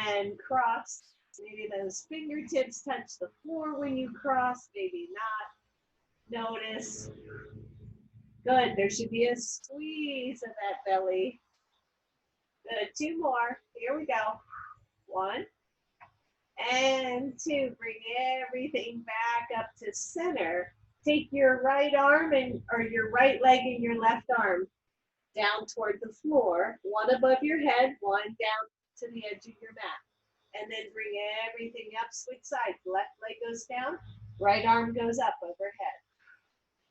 and cross. Maybe those fingertips touch the floor when you cross, maybe not. Notice. Good. There should be a squeeze of that belly. Good. Two more. Here we go. One and two. Bring everything back up to center. Take your right arm or your right leg and your left arm down toward the floor. One above your head, one down to the edge of your mat. And then bring everything up, switch sides. Left leg goes down, right arm goes up overhead.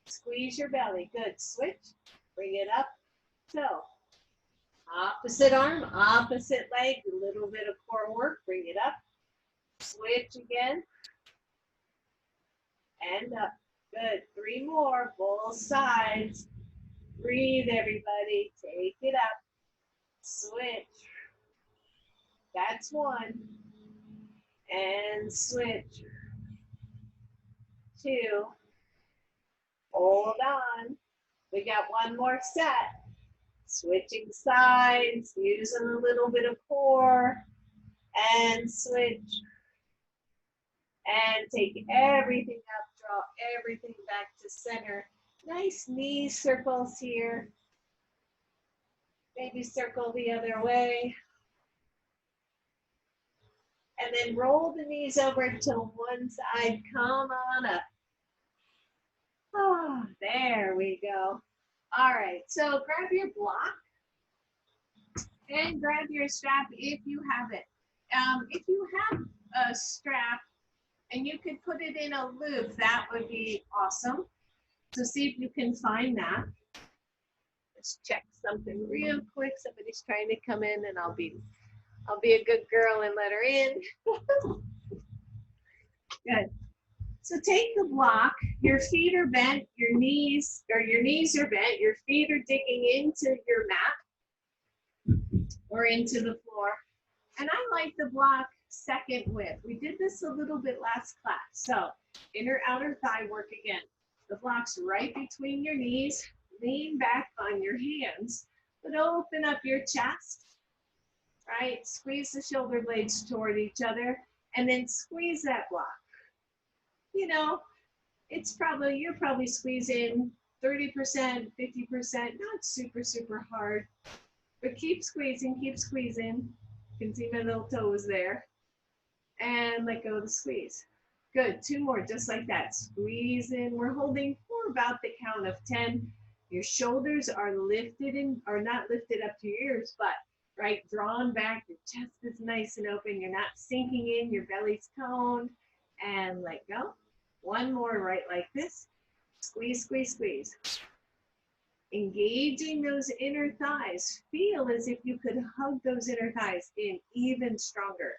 Squeeze your belly. Good. Switch. Bring it up. So, opposite arm, opposite leg, a little bit of core work. Bring it up. Switch again. And up. Good. Three more. Both sides. Breathe, everybody. Take it up. Switch. That's one. And switch. Two. Hold on. We got one more set. Switching sides, using a little bit of core, and switch. And take everything up, draw everything back to center. Nice knee circles here. Maybe circle the other way. And then roll the knees over to one side. Come on up. Oh, there we go. All right, so grab your block and grab your strap if you have it. If you have a strap and you could put it in a loop, that would be awesome. So see if you can find that. Let's check something real quick. Somebody's trying to come in and I'll be a good girl and let her in. Good. So take the block, your feet are bent, your knees are bent, your feet are digging into your mat or into the floor. And I like the block second width. We did this a little bit last class. So inner outer thigh work again. The block's right between your knees, lean back on your hands, but open up your chest, right? Squeeze the shoulder blades toward each other and then squeeze that block. You know, you're probably squeezing 30%, 50%, not super, super hard, but keep squeezing, keep squeezing. You can see my little toes there. And let go of the squeeze. Good, two more, just like that. Squeeze in, we're holding for about the count of 10. Your shoulders are lifted in, or not lifted up to your ears, but right, drawn back, your chest is nice and open, you're not sinking in, your belly's toned, and let go. One more, right like this. Squeeze, squeeze, squeeze. Engaging those inner thighs. Feel as if you could hug those inner thighs in even stronger.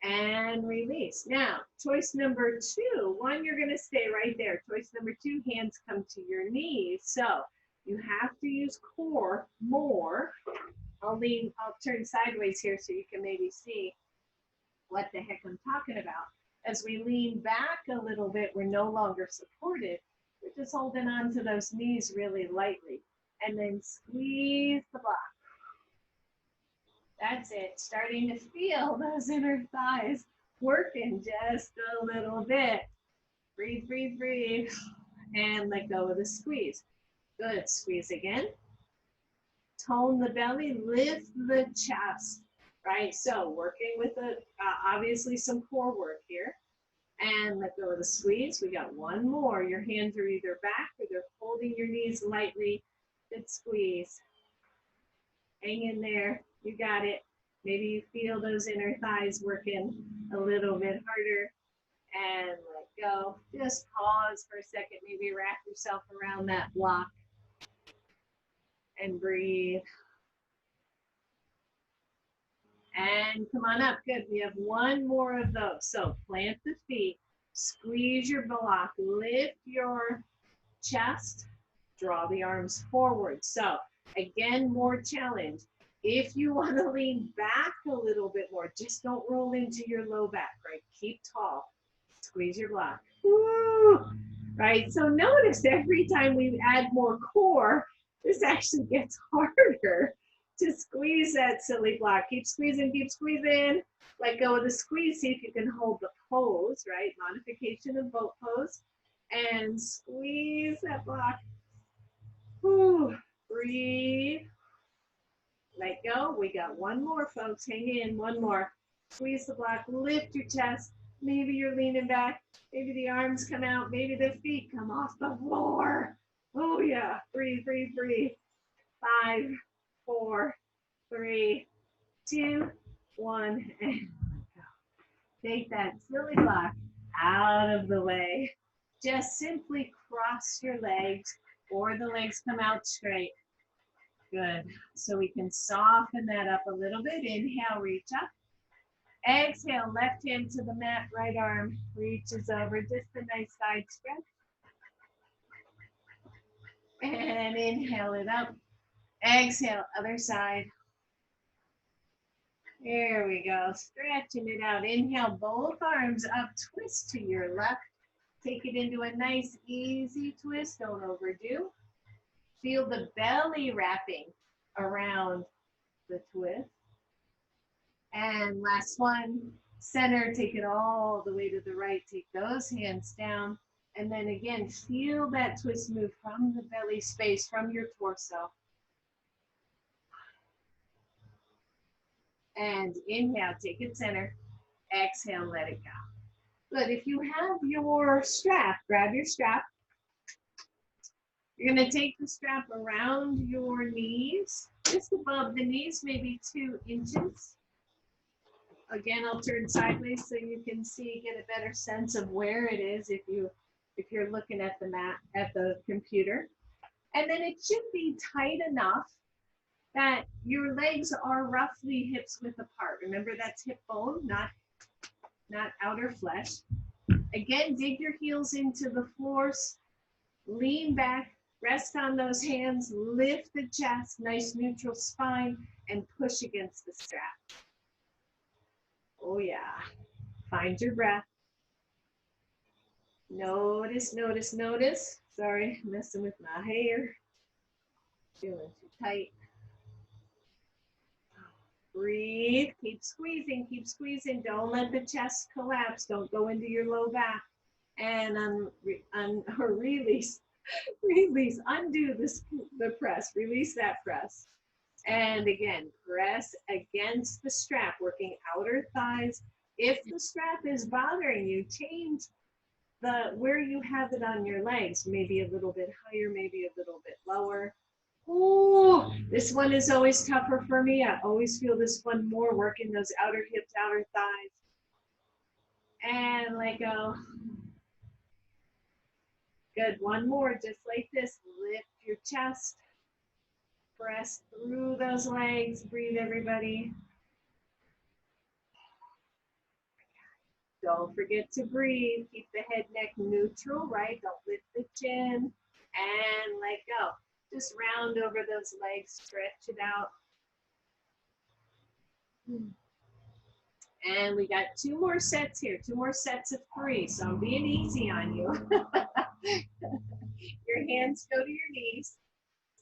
And release. Now, choice number two. One, you're going to stay right there. Choice number two, hands come to your knees. So you have to use core more. I'll turn sideways here so you can maybe see what the heck I'm talking about. As we lean back a little bit, we're no longer supported. We're just holding on to those knees really lightly. And then squeeze the block. That's it. Starting to feel those inner thighs working just a little bit. Breathe, breathe, breathe. And let go of the squeeze. Good. Squeeze again. Tone the belly. Lift the chest. Right, so working with obviously some core work here. And let go of the squeeze. We got one more. Your hands are either back or they're holding your knees lightly. Good squeeze. Hang in there. You got it. Maybe you feel those inner thighs working a little bit harder. And let go. Just pause for a second. Maybe wrap yourself around that block. And breathe. And come on up. Good. We have one more of those. So plant the feet, squeeze your block, lift your chest, draw the arms forward. So again, more challenge. If you want to lean back a little bit more, just don't roll into your low back, right? Keep tall. Squeeze your block. Woo! Right? So notice every time we add more core, this actually gets harder to squeeze that silly block. Keep squeezing, keep squeezing. Let go of the squeeze. See if you can hold the pose, right? Modification of boat pose. And squeeze that block. Whew. Breathe. Let go. We got one more, folks. Hang in. One more. Squeeze the block. Lift your chest. Maybe you're leaning back. Maybe the arms come out. Maybe the feet come off the floor. Oh, yeah. Breathe, breathe, breathe. 5, 4, 3, 2, 1, and go. Take that silly block out of the way. Just simply cross your legs or the legs come out straight. Good. So we can soften that up a little bit. Inhale, reach up. Exhale, left hand to the mat, right arm reaches over. Just a nice side stretch. And inhale it up. Exhale, other side. There we go. Stretching it out. Inhale, both arms up. Twist to your left. Take it into a nice, easy twist. Don't overdo. Feel the belly wrapping around the twist. And last one, center. Take it all the way to the right. Take those hands down. And then again, feel that twist move from the belly space, from your torso. And inhale, take it center. Exhale, let it go. Good. If you have your strap, grab your strap. You're going to take the strap around your knees, just above the knees, maybe 2 inches. Again, I'll turn sideways so you can see, get a better sense of where it is if you're looking at the mat, at the computer. And then it should be tight enough that your legs are roughly hips width apart. Remember, that's hip bone, not outer flesh. Again, dig your heels into the floors, lean back, rest on those hands, lift the chest, nice neutral spine, and push against the strap. Oh yeah, find your breath. Notice, notice, notice. Sorry, messing with my hair. Feeling too tight. Breathe, keep squeezing, keep squeezing. Don't let the chest collapse. Don't go into your low back. And release, release, undo the press, release that press. And again, press against the strap, working outer thighs. If the strap is bothering you, change where you have it on your legs, maybe a little bit higher, maybe a little bit lower. Ooh, this one is always tougher for me. I always feel this one more, working those outer hips, outer thighs. And let go. Good, one more, just like this. Lift your chest. Press through those legs. Breathe, everybody. Don't forget to breathe. Keep the head, neck neutral, right? Don't lift the chin. And let go. Just round over those legs, stretch it out. And we got 2 more sets here, 2 more sets of 3. So I'm being easy on you. Your hands go to your knees.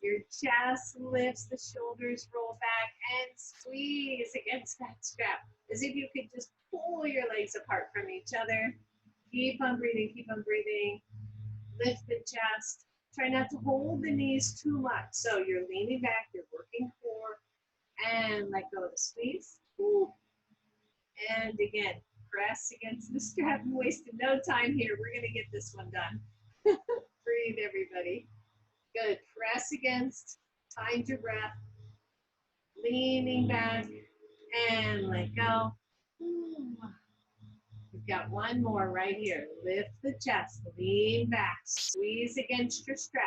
Your chest lifts, the shoulders roll back, and squeeze against that strap, as if you could just pull your legs apart from each other. Keep on breathing, keep on breathing. Lift the chest. Try not to hold the knees too much. So you're leaning back, you're working core, and let go of the squeeze. Ooh. And again, press against the strap. I'm wasting no time here. We're going to get this one done. Breathe, everybody. Good. Press against. Find your breath. Leaning back, and let go. Ooh. We've got one more right here. Lift the chest, lean back, squeeze against your strap.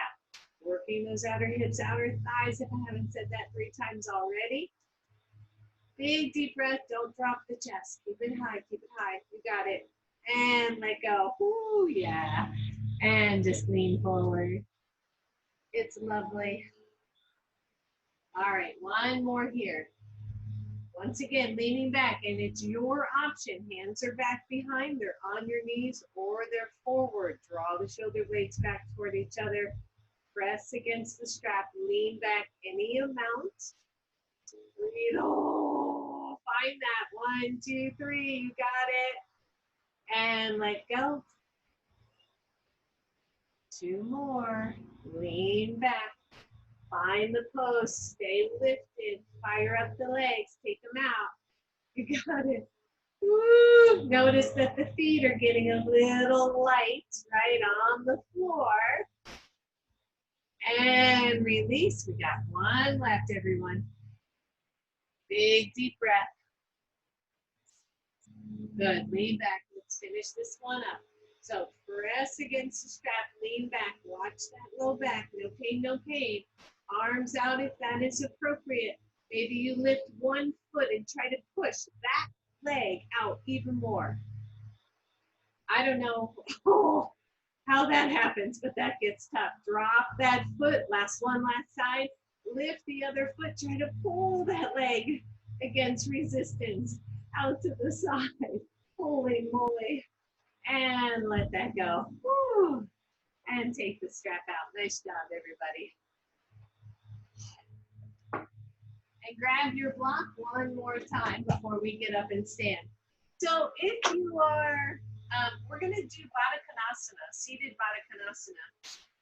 Working those outer hips, outer thighs, if I haven't said that 3 times already. Big deep breath, don't drop the chest. Keep it high, keep it high. You got it. And let go. Ooh, yeah. And just lean forward. It's lovely. All right, one more here. Once again, leaning back, and it's your option. Hands are back behind, they're on your knees, or they're forward. Draw the shoulder blades back toward each other. Press against the strap, lean back any amount. Breathe. Oh, find that. 1, 2, 3. You got it. And let go. 2 more. Lean back. Find the post. Stay lifted. Fire up the legs. Take them out. You got it. Woo. Notice that the feet are getting a little light right on the floor. And release. We got 1 left, everyone. Big deep breath. Good. Lean back. Let's finish this one up. So press against the strap. Lean back. Watch that low back. No pain, no pain. Arms out if that is appropriate. Maybe you lift 1 foot and try to push that leg out even more. I don't know how that happens, but that gets tough. Drop that foot. Last one, last side. Lift the other foot. Try to pull that leg against resistance out to the side. Holy moly. And let that go. Woo. And take the strap out. Nice job, everybody. And grab your block 1 more time before we get up and stand. So if you are, we're going to do Baddha Konasana, seated Baddha Konasana.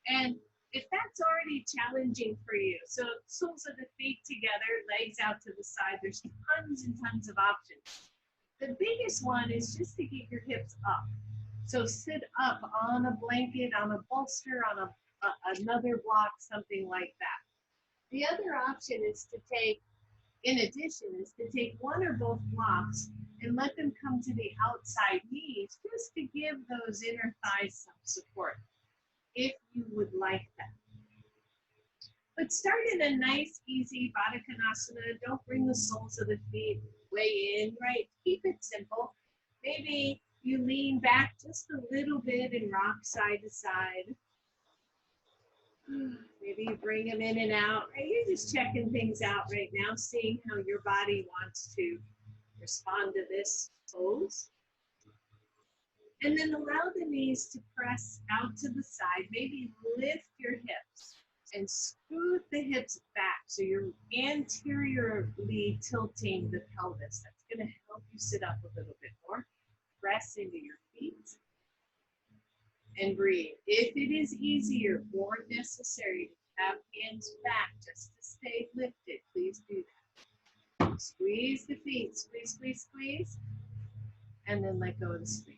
And if that's already challenging for you, so soles of the feet together, legs out to the side, there's tons and tons of options. The biggest one is just to get your hips up. So sit up on a blanket, on a bolster, on another block, something like that. The other option is to take, in addition, is to take 1 or both blocks and let them come to the outside knees just to give those inner thighs some support, if you would like that. But start in a nice, easy Baddha Konasana. Don't bring the soles of the feet way in, right? Keep it simple. Maybe you lean back just a little bit and rock side to side. Maybe you bring them in and out. Right? You're just checking things out right now, seeing how your body wants to respond to this pose. And then allow the knees to press out to the side. Maybe lift your hips and scoot the hips back so you're anteriorly tilting the pelvis. That's going to help you sit up a little bit more. Press into your feet and breathe. If it is easier or necessary to have hands back just to stay lifted, please do that. Squeeze the feet, squeeze, squeeze, squeeze, and then let go of the squeeze.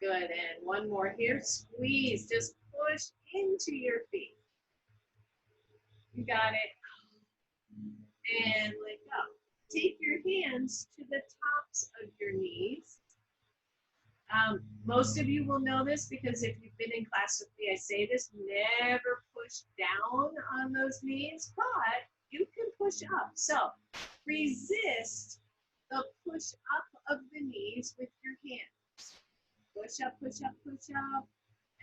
Good, and 1 more here. Squeeze, just push into your feet. You got it. And let go. Take your hands to the tops of your knees. Most of you will know this because if you've been in class with me, I say this, never push down on those knees, but you can push up. So resist the push up of the knees with your hands. Push up, push up, push up,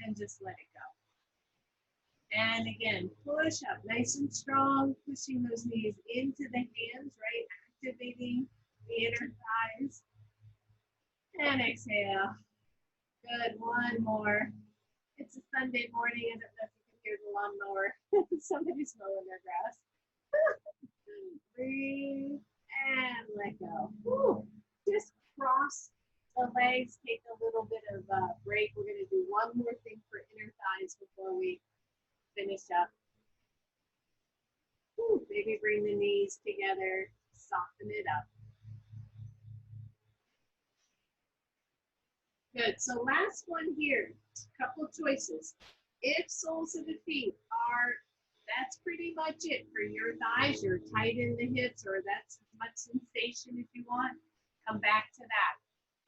and just let it go. And again, push up nice and strong, pushing those knees into the hands, right? Activating the inner thighs. And exhale. Good, 1 more. It's a Sunday morning. I don't know if you can hear the lawnmower. Somebody's mowing their grass. Breathe and let go. Woo. Just cross the legs. Take a little bit of a break. We're going to do 1 more thing for inner thighs before we finish up. Woo. Maybe bring the knees together. Soften it up. Good, so last one here, couple choices. If soles of the feet are, that's pretty much it for your thighs, you're tight in the hips, or that's as much sensation if you want, come back to that.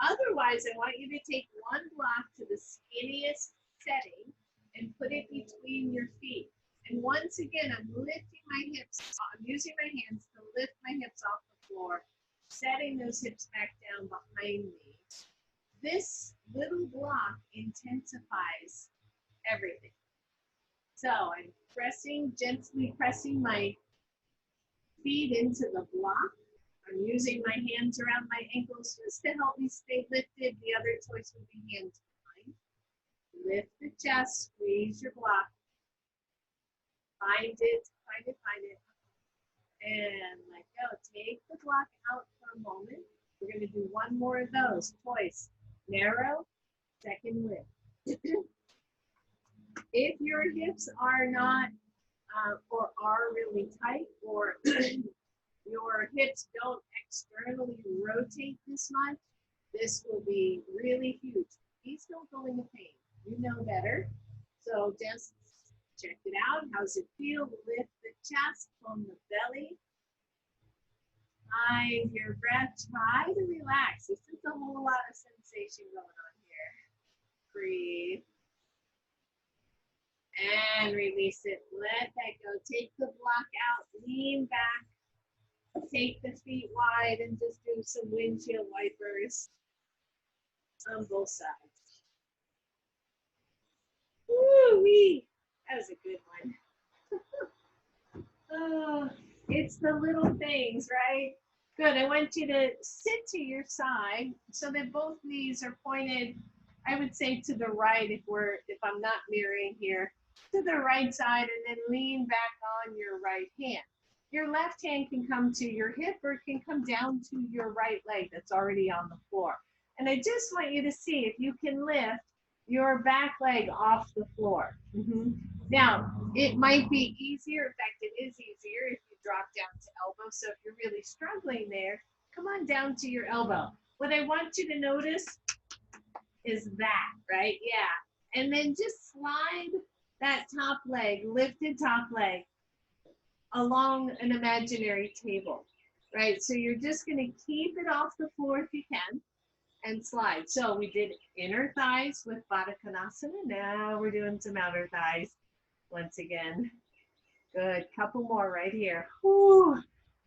Otherwise, I want you to take 1 block to the skinniest setting and put it between your feet. And once again, I'm lifting my hips, I'm using my hands to lift my hips off the floor, setting those hips back down behind me. This little block intensifies everything. So I'm pressing, gently pressing my feet into the block. I'm using my hands around my ankles just to help me stay lifted. The other choice would be hands behind. Lift the chest, squeeze your block. Find it, find it, find it. and let go. Take the block out for a moment. We're going to do one more of those. Twice. Narrow, second lift. If your hips are not or are really tight, or your hips don't externally rotate this much, this will be really huge. Please don't go into pain. You know better. So just check it out. How's it feel? Lift the chest from the belly. Find your breath. Try to relax. This is a whole lot of sensation going on here. Breathe. And release it. Let that go. Take the block out. Lean back. Take the feet wide and just do some windshield wipers on both sides. Woo-wee. That was a good one. Oh, it's the little things, right? Good. I want you to sit to your side so that both knees are pointed, I would say, to the right if I'm not mirroring here, to the right side, and then lean back on your right hand. Your left hand can come to your hip or it can come down to your right leg that's already on the floor. And I just want you to see if you can lift your back leg off the floor. Now, it might be easier, in fact, it is easier if you drop down to elbow. So if you're really struggling there, come on down to your elbow. What I want you to notice is that, right? Yeah. And then just slide that top leg, lifted top leg, along an imaginary table, right? So you're just going to keep it off the floor if you can and slide. So we did inner thighs with Baddha Konasana. Now we're doing some outer thighs once again. Good. Couple more right here. Whew.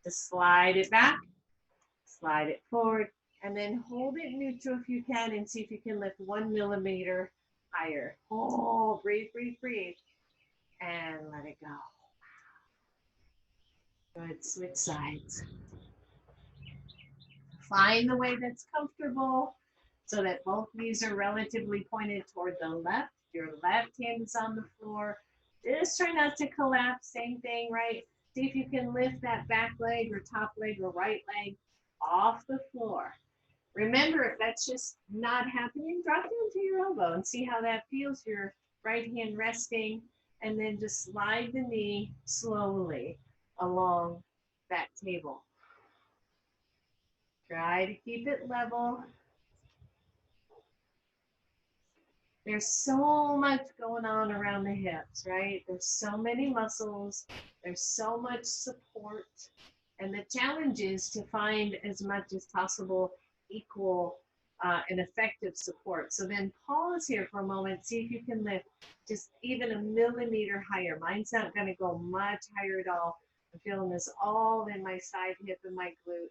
Just slide it back, slide it forward, and then hold it neutral if you can and see if you can lift 1 millimeter higher. Oh, breathe, breathe, breathe. And let it go. Good. Switch sides. Find the way that's comfortable so that both knees are relatively pointed toward the left. Your left hand is on the floor. Just try not to collapse. Same thing, right? See if you can lift that back leg or top leg or right leg off the floor. Remember, if that's just not happening, drop down to your elbow and see how that feels. Your right hand resting, and then just slide the knee slowly along that table. Try to keep it level. There's so much going on around the hips, right? There's so many muscles. There's so much support. And the challenge is to find as much as possible equal and effective support. So then pause here for a moment. See if you can lift just even a millimeter higher. Mine's not going to go much higher at all. I'm feeling this all in my side hip and my glute.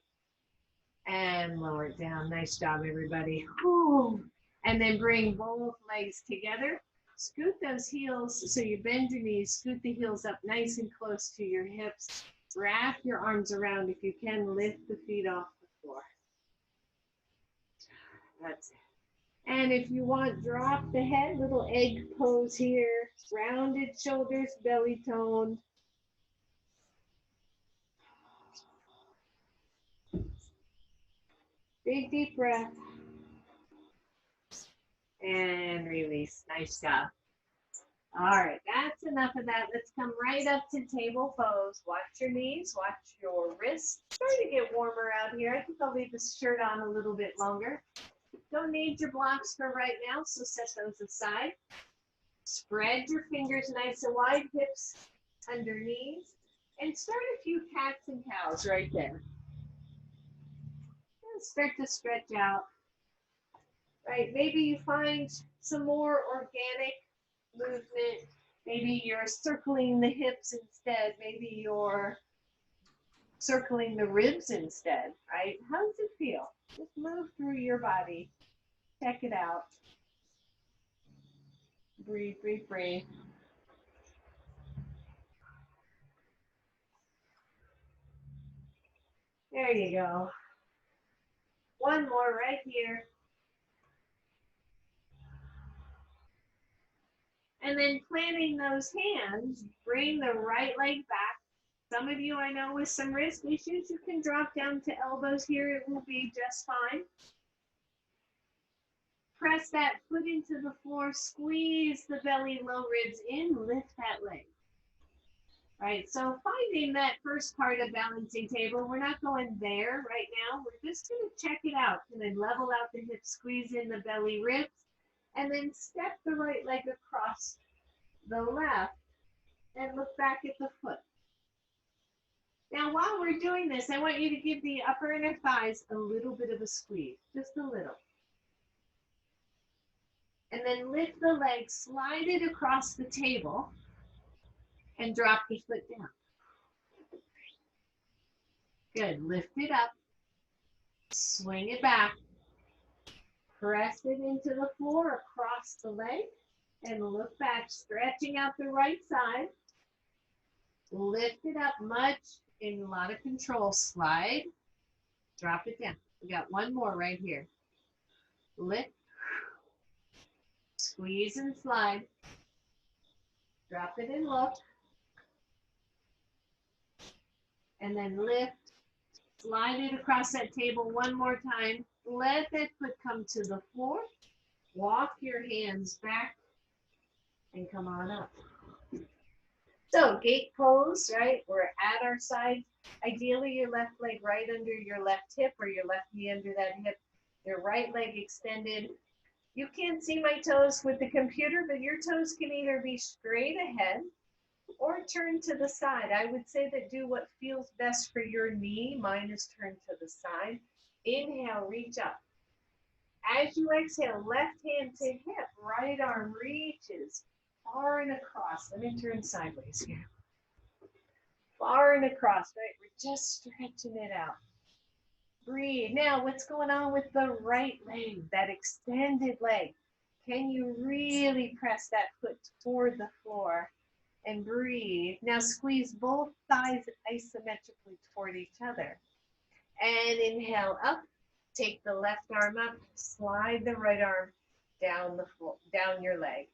And lower it down. Nice job, everybody. Whew. And then bring both legs together. Scoot those heels, so you bend your knees, scoot the heels up nice and close to your hips. Wrap your arms around. If you can, lift the feet off the floor. That's it. And if you want, drop the head, little egg pose here. Rounded shoulders, belly toned. Big deep breath. And release. Nice job. All right, that's enough of that. Let's come right up to table pose. Watch your knees, watch your wrists. Starting to get warmer out here. I think I'll leave this shirt on a little bit longer. Don't need your blocks for right now, so set those aside. Spread your fingers nice and wide, hips under knees, and start a few cats and cows right there. And start to stretch out. Right, maybe you find some more organic movement. Maybe you're circling the hips instead. Maybe you're circling the ribs instead, right? How does it feel? Just move through your body. Check it out. Breathe, breathe, breathe. There you go. One more right here. And then planting those hands, bring the right leg back, Some of you I know with some wrist issues, you can drop down to elbows here. It will be just fine. Press that foot into the floor, squeeze the belly, low ribs in, lift that leg. Right, so finding that first part of balancing table, we're not going there right now. We're just going to check it out and then level out the hips, squeeze in the belly ribs, and then step the right leg across the left and look back at the foot. Now, while we're doing this, I want you to give the upper inner thighs a little bit of a squeeze, just a little. And then lift the leg, slide it across the table, and drop the foot down. Good. Lift it up, swing it back, press it into the floor across the leg, and look back, stretching out the right side. Lift it up much in a lot of control. Slide, drop it down. We got one more right here. Lift, squeeze and slide. Drop it and look. And then lift, slide it across that table one more time. Let that foot come to the floor. Walk your hands back and come on up. So gate pose, right? We're at our side. Ideally, your left leg right under your left hip or your left knee under that hip. Your right leg extended. You can't see my toes with the computer, but your toes can either be straight ahead or turn to the side. I would say that do what feels best for your knee. Mine is turned to the side. Inhale, reach up. As you exhale, left hand to hip, right arm reaches far and across. Let me turn sideways here. Far and across, right? We're just stretching it out. Breathe. Now, what's going on with the right leg, that extended leg? Can you really press that foot toward the floor and breathe? Now, squeeze both thighs isometrically toward each other. And inhale up. Take the left arm up. Slide the right arm down the floor, down your leg.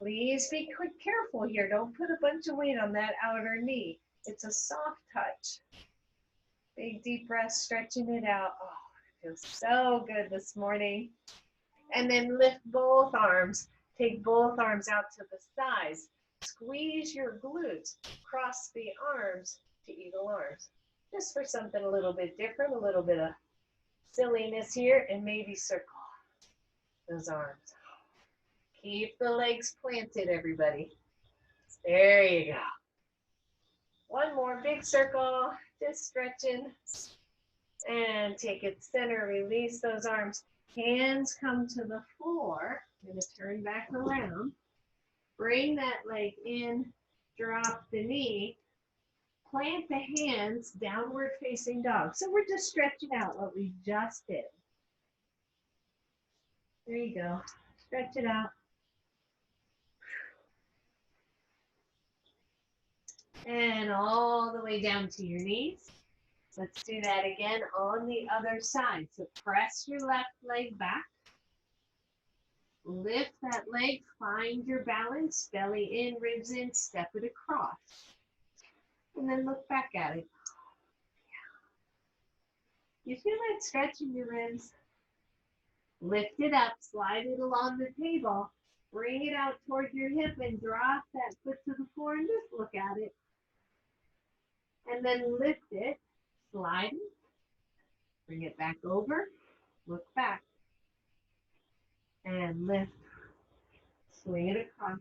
Please be careful here. Don't put a bunch of weight on that outer knee. It's a soft touch. Big deep breath, stretching it out. Oh, it feels so good this morning. And then lift both arms. Take both arms out to the sides. Squeeze your glutes. Cross the arms to eagle arms. Just for something a little bit different, a little bit of silliness here, and maybe circle those arms. Keep the legs planted, everybody. There you go. One more big circle, just stretching. And take it center, release those arms. Hands come to the floor. I'm going to turn back around. Bring that leg in, drop the knee. Plant the hands, downward facing dog. So we're just stretching out what we just did. There you go. Stretch it out. And all the way down to your knees. Let's do that again on the other side. So press your left leg back. Lift that leg, find your balance, belly in, ribs in, step it across. And then look back at it. You feel that stretch in your ribs? Lift it up, slide it along the table, bring it out toward your hip and drop that foot to the floor and just look at it. And then lift it, slide it, bring it back over, look back, and lift, swing it across,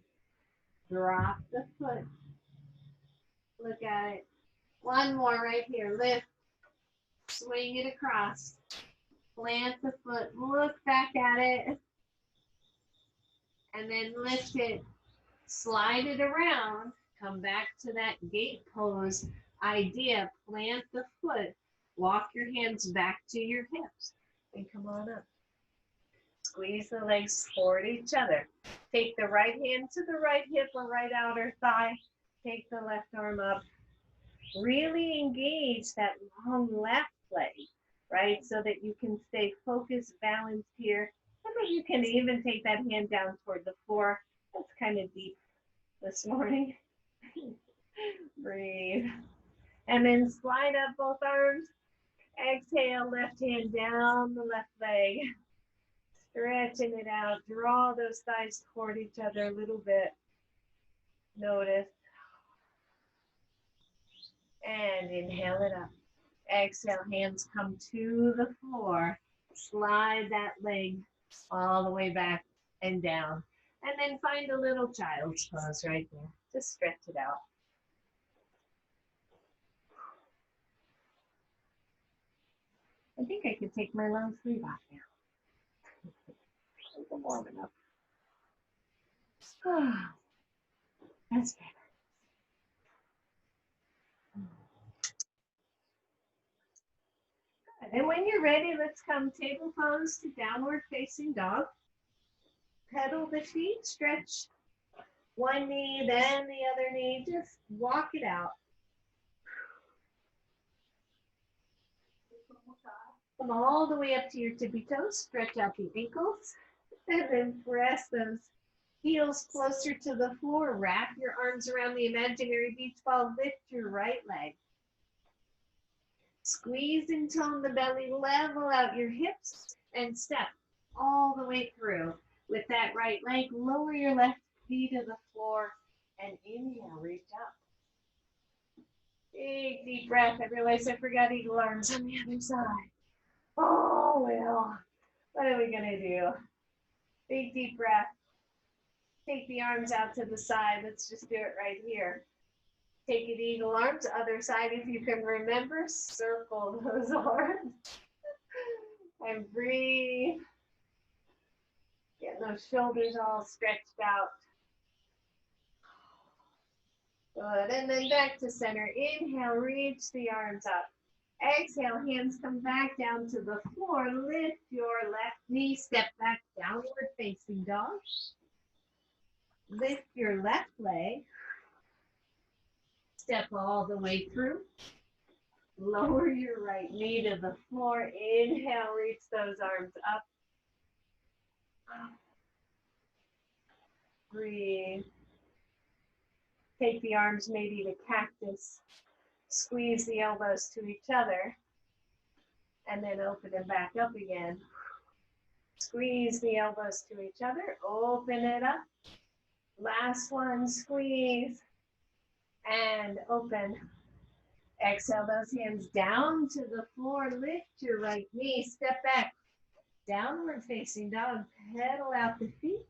drop the foot, look at it. One more right here, lift, swing it across, plant the foot, look back at it, and then lift it, slide it around, come back to that gate pose idea, plant the foot, walk your hands back to your hips, and come on up. Squeeze the legs toward each other. Take the right hand to the right hip or right outer thigh. Take the left arm up. Really engage that long left leg, right? So that you can stay focused, balanced here. And then you can even take that hand down toward the floor. That's kind of deep this morning. Breathe. And then slide up both arms. Exhale, left hand down the left leg. Stretching it out. Draw those thighs toward each other a little bit. Notice. And inhale it up. Exhale, hands come to the floor. Slide that leg all the way back and down. And then find a little child's pose right there. Just stretch it out. I think I could take my long sleeve off now. I'm warm enough. That's better. Good. And when you're ready, let's come table pose to downward facing dog. Pedal the feet, stretch one knee, then the other knee. Just walk it out. Come all the way up to your tippy toes. Stretch out the ankles. And then press those heels closer to the floor. Wrap your arms around the imaginary beach ball. Lift your right leg. Squeeze and tone the belly. Level out your hips and step all the way through. With that right leg, lower your left knee to the floor and inhale, reach up. Big deep breath. I realize I forgot eagle arms on the other side. Oh, well, what are we gonna do? Big deep breath. Take the arms out to the side. Let's just do it right here. Take it eagle arms, other side if you can remember. Circle those arms. And breathe. Get those shoulders all stretched out. Good, and then back to center. Inhale, reach the arms up. Exhale, hands come back down to the floor. Lift your left knee, step back, downward facing dog. Lift your left leg. Step all the way through. Lower your right knee to the floor. Inhale, reach those arms up. Breathe. Take the arms maybe to cactus. Squeeze the elbows to each other. And then open them back up again. Squeeze the elbows to each other. Open it up. Last one, squeeze. And open. Exhale those hands down to the floor. Lift your right knee. Step back. Downward facing dog. Pedal out the feet.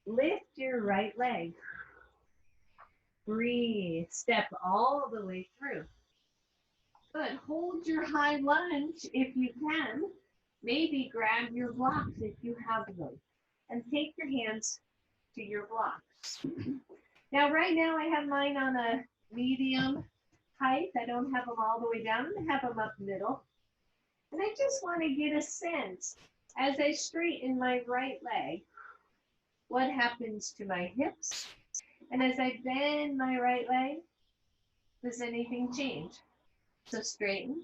Lift your right leg. Breathe. Step all the way through. Good. Hold your high lunge if you can. Maybe grab your blocks if you have them. And take your hands to your blocks. Now, right now, I have mine on a medium height. I don't have them all the way down. I have them up middle. And I just want to get a sense, as I straighten my right leg, what happens to my hips? And as I bend my right leg, does anything change? So straighten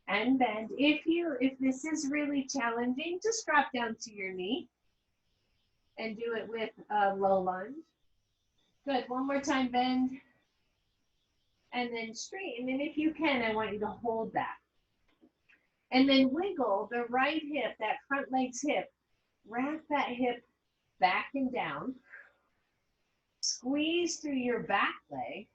and bend. If this is really challenging, just drop down to your knee and do it with a low lunge. Good. One more time, bend and then straighten. And if you can, I want you to hold that. And then wiggle the right hip, that front leg's hip. Wrap that hip back and down. Squeeze through your back leg.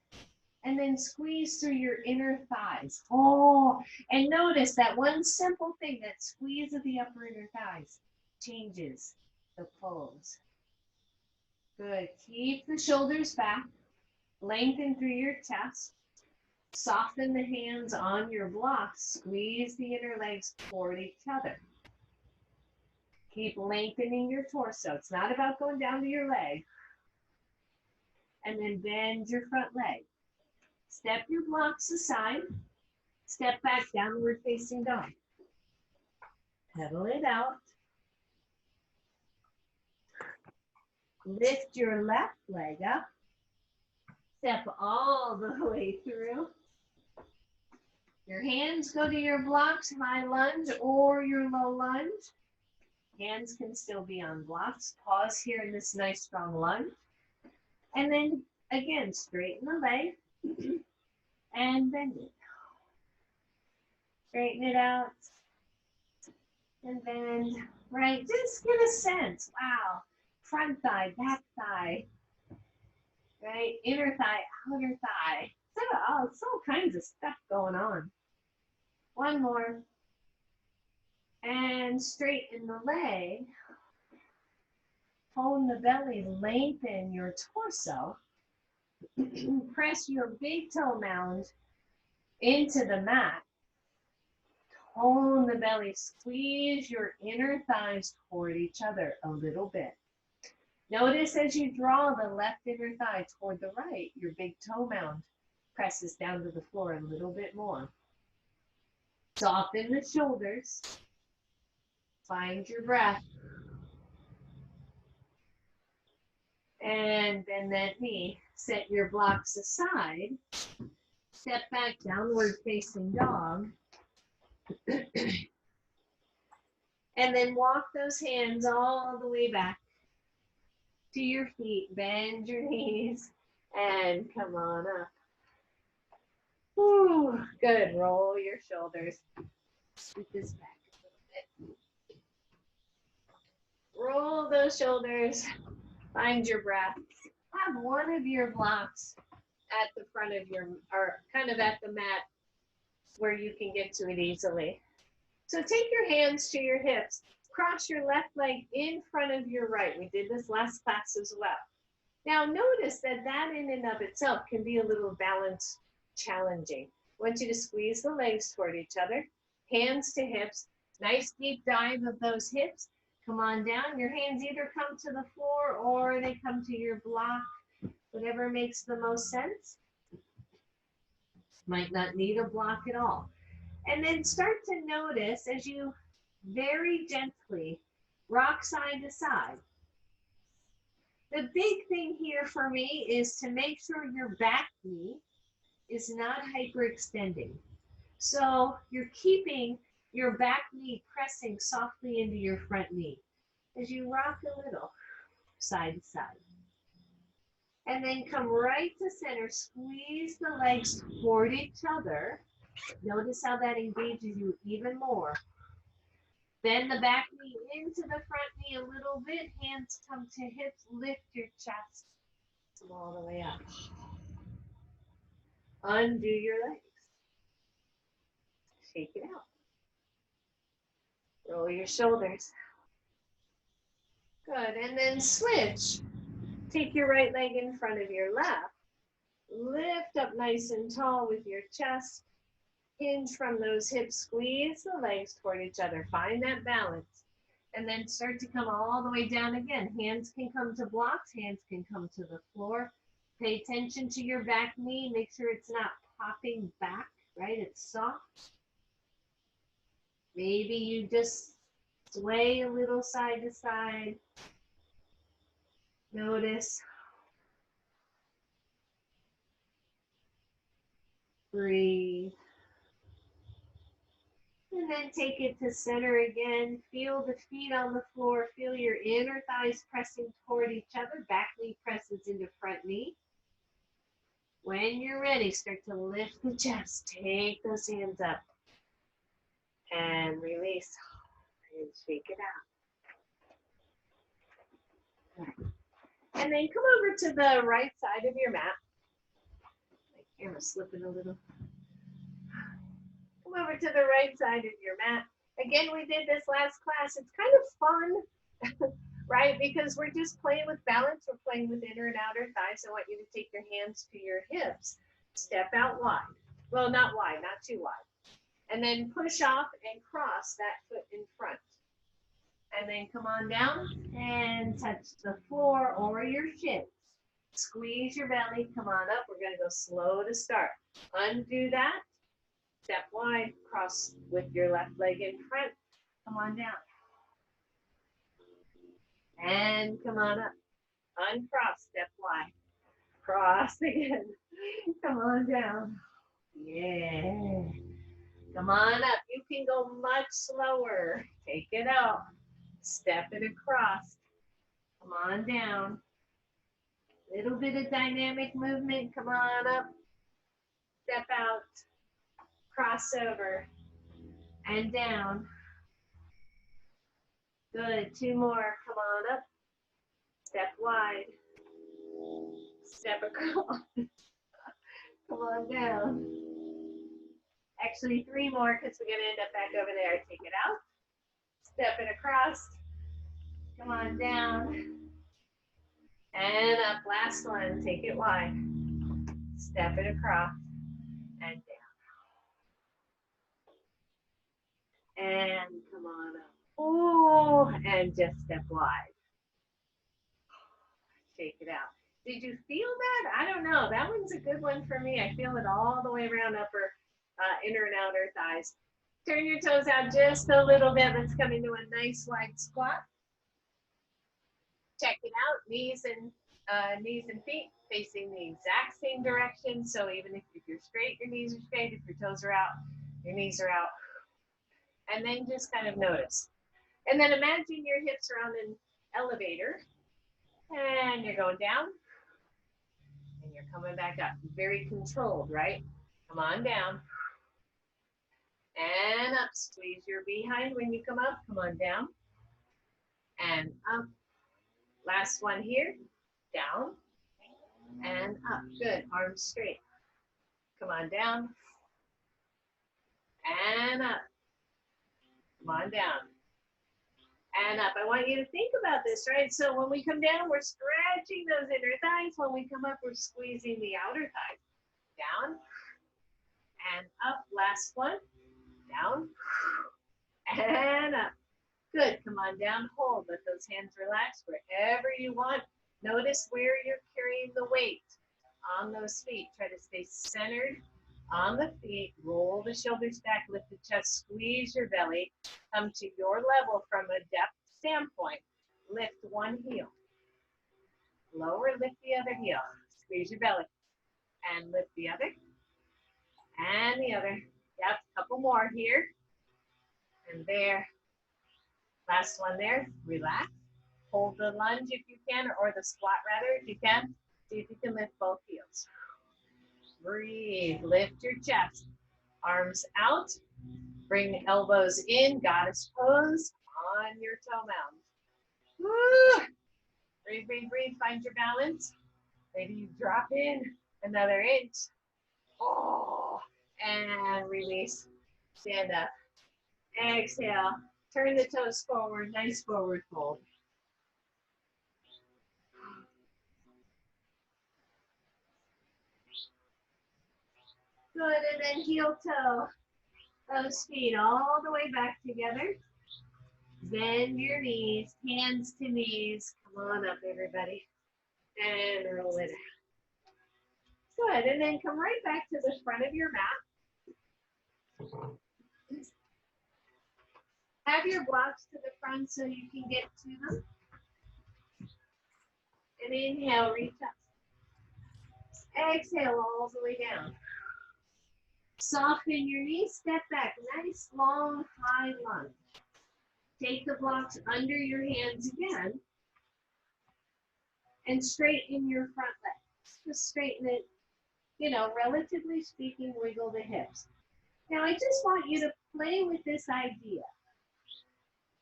And then squeeze through your inner thighs. Oh, and notice that one simple thing, that squeeze of the upper inner thighs, changes the pose. Good. Keep the shoulders back. Lengthen through your chest. Soften the hands on your blocks. Squeeze the inner legs toward each other. Keep lengthening your torso. It's not about going down to your leg. And then bend your front leg. Step your blocks aside. Step back, downward facing dog. Pedal it out. Lift your left leg up. Step all the way through. Your hands go to your blocks, high lunge or your low lunge. Hands can still be on blocks. Pause here in this nice strong lunge. And then again, straighten the leg and bend it. Straighten it out and bend. Right, just get a sense. Wow, front thigh, back thigh. Right, inner thigh, outer thigh. So, it's all kinds of stuff going on. One more. And straighten the leg. Tone the belly, lengthen your torso. Press your big toe mound into the mat. Tone the belly, squeeze your inner thighs toward each other a little bit. Notice as you draw the left inner thigh toward the right, your big toe mound presses down to the floor a little bit more. Soften the shoulders. Find your breath. And bend that knee. Set your blocks aside. Step back, downward facing dog. And then walk those hands all the way back to your feet. Bend your knees and come on up. Whew, good. Roll your shoulders. Scoot this back a little bit. Roll those shoulders. Find your breath. Have one of your blocks at the front of your, or kind of at the mat where you can get to it easily. So take your hands to your hips. Cross your left leg in front of your right. We did this last class as well. Now notice that that in and of itself can be a little balance challenging. I want you to squeeze the legs toward each other, hands to hips, nice deep dive of those hips. Come on down. Your hands either come to the floor or they come to your block, whatever makes the most sense. Might not need a block at all. And then start to notice as you very gently rock side to side. The big thing here for me is to make sure your back knee is not hyperextending. So you're keeping your back knee pressing softly into your front knee as you rock a little side to side. And then come right to center, squeeze the legs toward each other. Notice how that engages you even more. Bend the back knee into the front knee a little bit. Hands come to hips. Lift your chest. Come all the way up. Undo your legs. Shake it out. Roll your shoulders. Good. And then switch. Take your right leg in front of your left. Lift up nice and tall with your chest. Hinge from those hips, squeeze the legs toward each other. Find that balance. And then start to come all the way down again. Hands can come to blocks, hands can come to the floor. Pay attention to your back knee. Make sure it's not popping back, right? It's soft. Maybe you just sway a little side to side. Notice. Breathe. And then take it to center again. Feel the feet on the floor. Feel your inner thighs pressing toward each other. Back knee presses into front knee. When you're ready, start to lift the chest. Take those hands up. And release. And shake it out. And then come over to the right side of your mat. My camera's slipping a little. Come over to the right side of your mat. Again, we did this last class. It's kind of fun, right? Because we're just playing with balance. We're playing with inner and outer thighs. I want you to take your hands to your hips. Step out wide. Well, not wide, not too wide. And then push off and cross that foot in front. And then come on down and touch the floor or your shins. Squeeze your belly. Come on up. We're going to go slow to start. Undo that. Step wide, cross with your left leg in front. Come on down. And come on up. Uncross, step wide. Cross again. Come on down. Yeah. Come on up. You can go much slower. Take it out. Step it across. Come on down. Little bit of dynamic movement. Come on up. Step out. Cross over. And down. Good. 2 more. Come on up. Step wide. Step across. Come on down. Actually, 3 more because we're going to end up back over there. Take it out. Step it across. Come on down. And up. Last one. Take it wide. Step it across. And down. And come on up. Oh, and just step wide. Shake it out. Did you feel that? I don't know. That one's a good one for me. I feel it all the way around upper, inner and outer thighs. Turn your toes out just a little bit. Let's come into a nice wide squat. Check it out. Knees and feet facing the exact same direction. So even if you're straight, your knees are straight. If your toes are out, your knees are out. And then just kind of notice. And then imagine your hips are on an elevator. And you're going down. And you're coming back up. Very controlled, right? Come on down. And up. Squeeze your behind when you come up. Come on down. And up. Last one here. Down. And up. Good. Arms straight. Come on down. And up. Come on down. And up. I want you to think about this, right? So when we come down, we're stretching those inner thighs. When we come up, we're squeezing the outer thighs. Down. And up. Last one. Down. And up. Good. Come on down. Hold. Let those hands relax wherever you want. Notice where you're carrying the weight on those feet. Try to stay centered on the feet. Roll the shoulders back. Lift the chest. Squeeze your belly. Come to your level from a depth standpoint. Lift one heel. Lower. Lift the other heel. Squeeze your belly. And lift the other. And the other. Yep. Couple more here. And there. Last one there. Relax. Hold the lunge if you can, or the squat rather if you can. See if you can lift both heels. Breathe. Lift your chest. Arms out. Bring elbows in. Goddess pose on your toe mound. Woo! Breathe, breathe, breathe. Find your balance. Maybe you drop in another inch. Oh, and release. Stand up. Exhale. Turn the toes forward. Nice forward fold. Good, and then heel toe. Those feet all the way back together. Bend your knees, hands to knees. Come on up, everybody. And roll it out. Good, and then come right back to the front of your mat. Have your blocks to the front so you can get to them. And inhale, reach up. Exhale all the way down. Soften your knees, step back. Nice, long, high lunge. Take the blocks under your hands again. And straighten your front legs. Just straighten it, relatively speaking, wiggle the hips. Now, I just want you to play with this idea.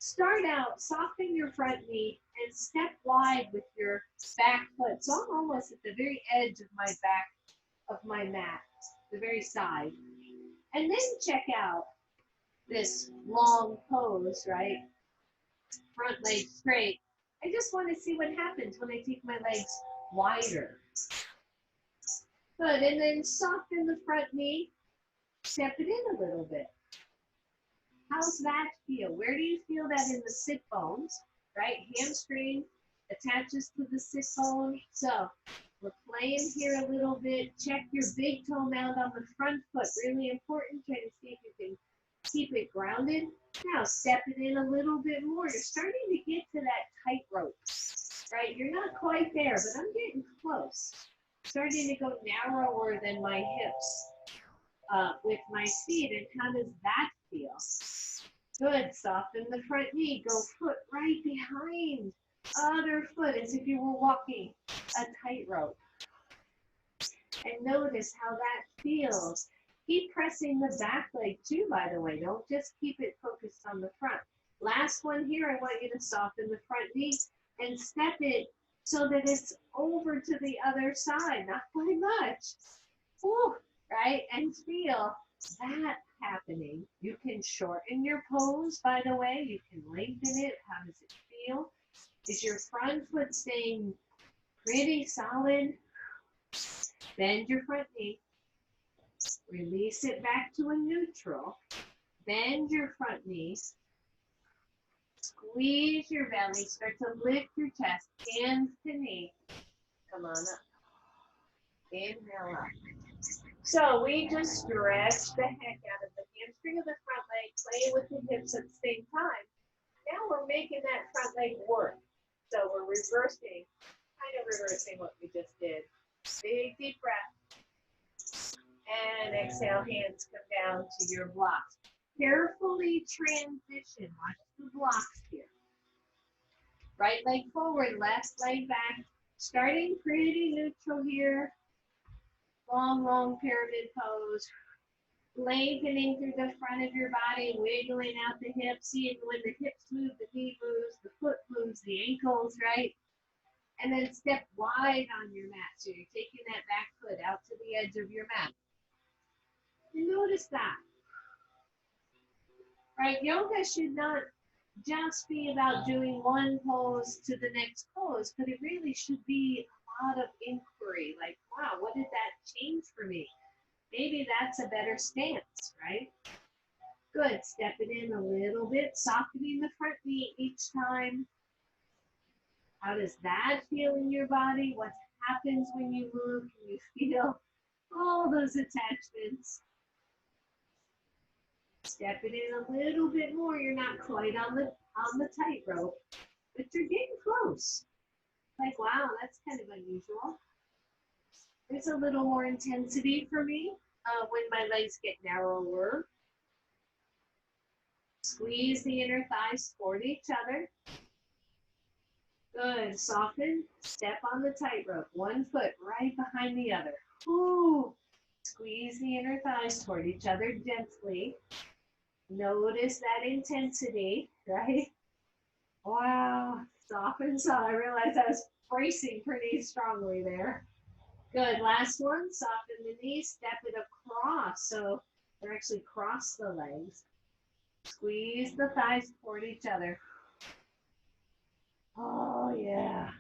Start out, soften your front knee, and step wide with your back foot. So I'm almost at the very edge of my back of my mat, the very side. And then check out this long pose, right? Front leg straight. I just want to see what happens when I take my legs wider. Good, and then soften the front knee. Step it in a little bit. How's that feel? Where do you feel that in the sit bones, right? Hamstring attaches to the sit bone. So we're playing here a little bit. Check your big toe mound on the front foot. Really important. Try to see if you can keep it grounded. Now step it in a little bit more. You're starting to get to that tightrope, right? You're not quite there, but I'm getting close. Starting to go narrower than my hips with my feet. And how does that feel? Good. Soften the front knee. Go foot right behind. Other foot as if you were walking a tightrope. And notice how that feels. Keep pressing the back leg too, by the way. Don't just keep it focused on the front. Last one here, I want you to soften the front knee and step it so that it's over to the other side, not by much. Whew, right? And feel that happening. You can shorten your pose, by the way. You can lengthen it. How does it feel? Is your front foot staying pretty solid? Bend your front knee. Release it back to a neutral. Bend your front knees. Squeeze your belly. Start to lift your chest. Hands to knee. Come on up. Inhale up. So we just stretch the heck out of the hamstring of the front leg, play with the hips at the same time. Now we're making that front leg work. So we're reversing, kind of reversing what we just did. Big deep breath. And exhale, hands come down to your blocks. Carefully transition. Watch the blocks here. Right leg forward, left leg back. Starting pretty neutral here. Long, long pyramid pose. Lengthening through the front of your body, wiggling out the hips. See when the hips move, the knee moves, the foot moves, the ankles, right? And then step wide on your mat. So you're taking that back foot out to the edge of your mat. And notice that. Right? Yoga should not just be about doing one pose to the next pose, but it really should be a lot of inquiry. Like, wow, what did that change for me? Maybe that's a better stance, right? Good. Step it in a little bit, softening the front knee each time. How does that feel in your body? What happens when you move? Can you feel all those attachments? Step it in a little bit more. You're not quite on the tightrope, but you're getting close. Like, wow, that's kind of unusual. There's a little more intensity for me when my legs get narrower. Squeeze the inner thighs toward each other. Good. Soften. Step on the tightrope. One foot right behind the other. Ooh. Squeeze the inner thighs toward each other gently. Notice that intensity, right? Wow. Soften. So I realized I was bracing pretty strongly there. Good. Last one. Soften the knees. Step it across. So they're actually cross the legs. Squeeze the thighs toward each other. Oh, yeah.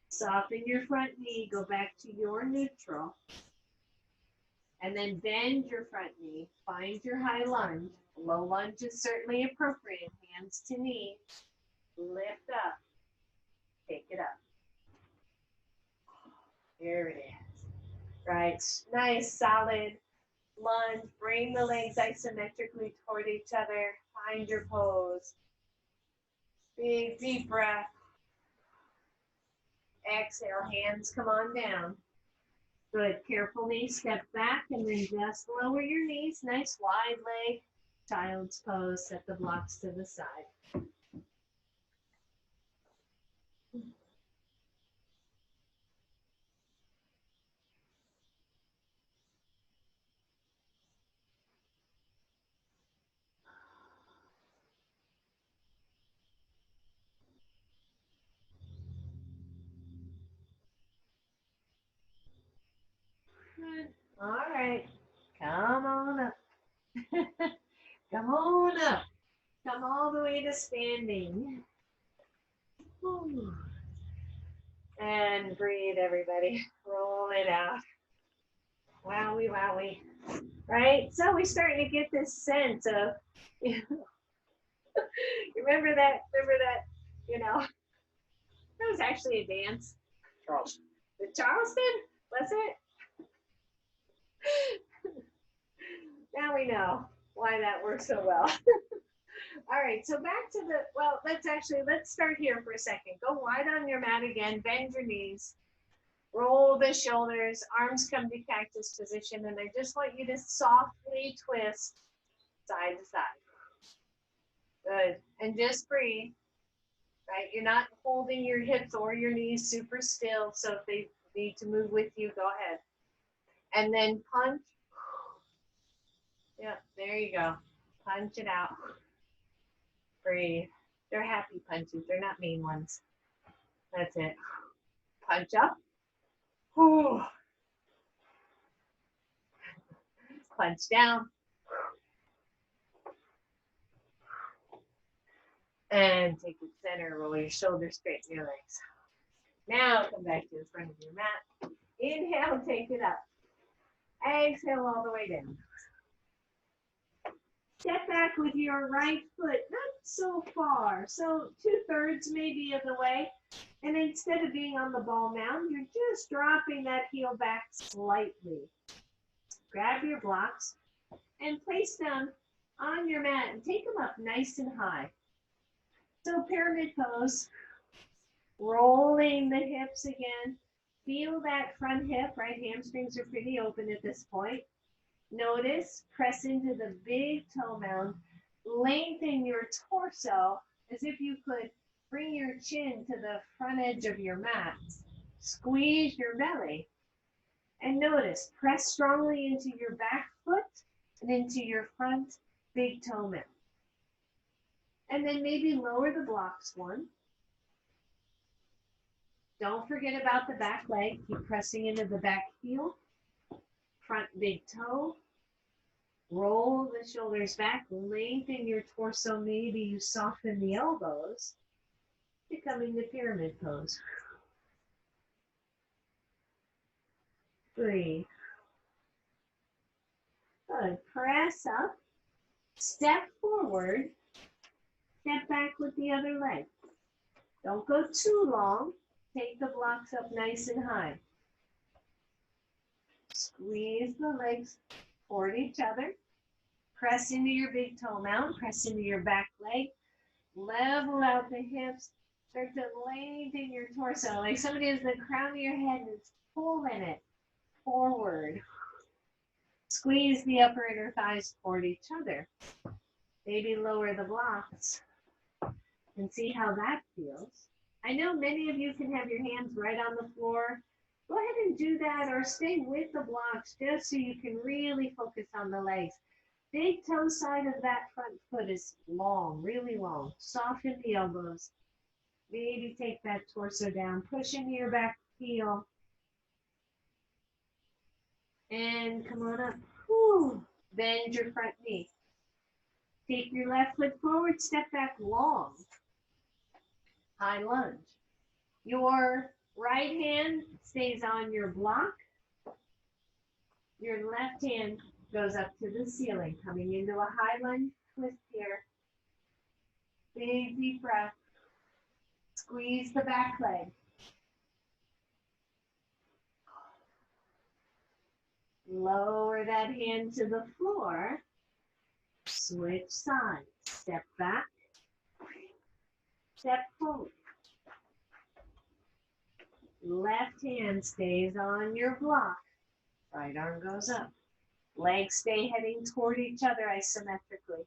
Soften your front knee. Go back to your neutral. And then bend your front knee. Find your high lunge. Low lunge is certainly appropriate. Hands to knee. Lift up. Take it up. There it is. Right. Nice, solid lunge. Bring the legs isometrically toward each other. Find your pose. Big, deep breath. Exhale, hands come on down. Good, carefully step back and then just lower your knees. Nice wide leg, child's pose. Set the blocks to the side. Good. All right, come on up. Come on up. Come all the way to standing. Ooh. And breathe, everybody. Roll it out. Wowie, wowie. Right? So we're starting to get this sense of, you remember that, that was actually a dance. Charleston. The Charleston? Was it? Now we know why that works so well. All right, so back to let's start here for a second. Go wide on your mat again, bend your knees, roll the shoulders, arms come to cactus position, and I just want you to softly twist side to side. Good. And just breathe, right? You're not holding your hips or your knees super still. So if they need to move with you, go ahead. And then punch. Yep, there you go. Punch it out. Breathe. They're happy punches. They're not mean ones. That's it. Punch up. Whew. Punch down. And take it center. Roll your shoulders, straighten your legs. Now come back to the front of your mat. Inhale, take it up. Exhale all the way down. Step back with your right foot, not so far, so 2/3 maybe of the way. And instead of being on the ball mound, you're just dropping that heel back slightly. Grab your blocks and place them on your mat and take them up nice and high. So pyramid pose, rolling the hips again. Feel that front hip, right? Hamstrings are pretty open at this point. Notice, press into the big toe mound. Lengthen your torso as if you could bring your chin to the front edge of your mat. Squeeze your belly. And notice, press strongly into your back foot and into your front big toe mound. And then maybe lower the blocks one. Don't forget about the back leg. Keep pressing into the back heel. Front big toe. Roll the shoulders back. Lengthen your torso. Maybe you soften the elbows. Becoming the pyramid pose. Breathe. Good. Press up. Step forward. Step back with the other leg. Don't go too long. Take the blocks up nice and high. Squeeze the legs toward each other. Press into your big toe mound. Press into your back leg. Level out the hips. Start to lengthen your torso. Like somebody has the crown of your head and it's pulling it forward. Squeeze the upper inner thighs toward each other. Maybe lower the blocks and see how that feels. I know many of you can have your hands right on the floor. Go ahead and do that or stay with the blocks just so you can really focus on the legs. Big toe side of that front foot is long, really long. Soften the elbows. Maybe take that torso down. Push into your back heel. And come on up. Whew. Bend your front knee. Take your left foot forward, step back long. High lunge. Your right hand stays on your block. Your left hand goes up to the ceiling, coming into a high lunge twist here. Big deep breath. Squeeze the back leg. Lower that hand to the floor. Switch sides. Step back. Step forward. Left hand stays on your block. Right arm goes up. Legs stay heading toward each other isometrically.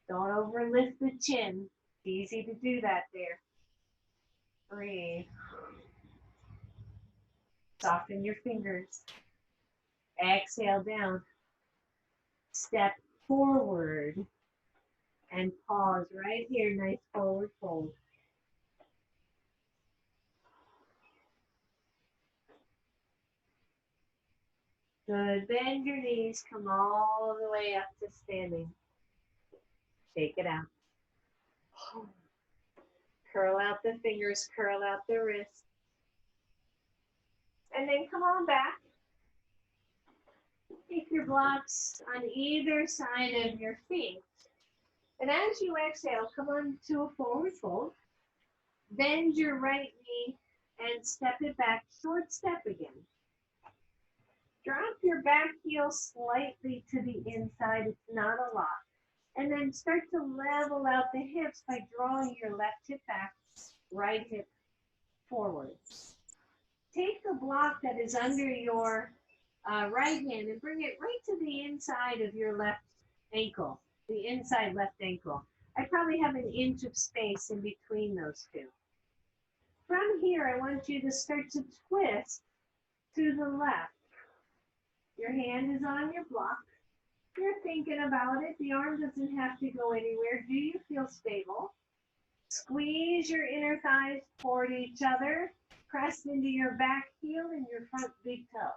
Don't overlift the chin. Easy to do that there. Breathe. Soften your fingers. Exhale down. Step forward. And pause right here. Nice forward fold. Good. Bend your knees. Come all the way up to standing. Shake it out. Curl out the fingers. Curl out the wrists. And then come on back. Take your blocks on either side of your feet. And as you exhale, come on to a forward fold. Bend your right knee and step it back. Short step again. Drop your back heel slightly to the inside. It's not a lot. And then start to level out the hips by drawing your left hip back, right hip forward. Take the block that is under your right hand and bring it right to the inside of your left ankle, the inside left ankle. I probably have an inch of space in between those two. From here, I want you to start to twist to the left. Your hand is on your block. You're thinking about it. The arm doesn't have to go anywhere. Do you feel stable? Squeeze your inner thighs toward each other. Press into your back heel and your front big toe.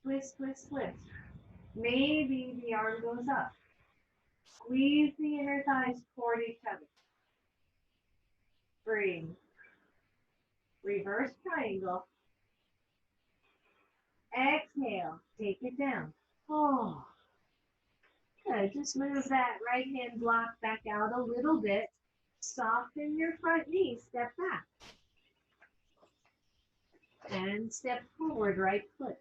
Twist, twist, twist. Maybe the arm goes up. Squeeze the inner thighs toward each other. Breathe. Reverse triangle. Exhale. Take it down. Oh. Good. Just move that right hand block back out a little bit. Soften your front knee. Step back. And step forward, right foot.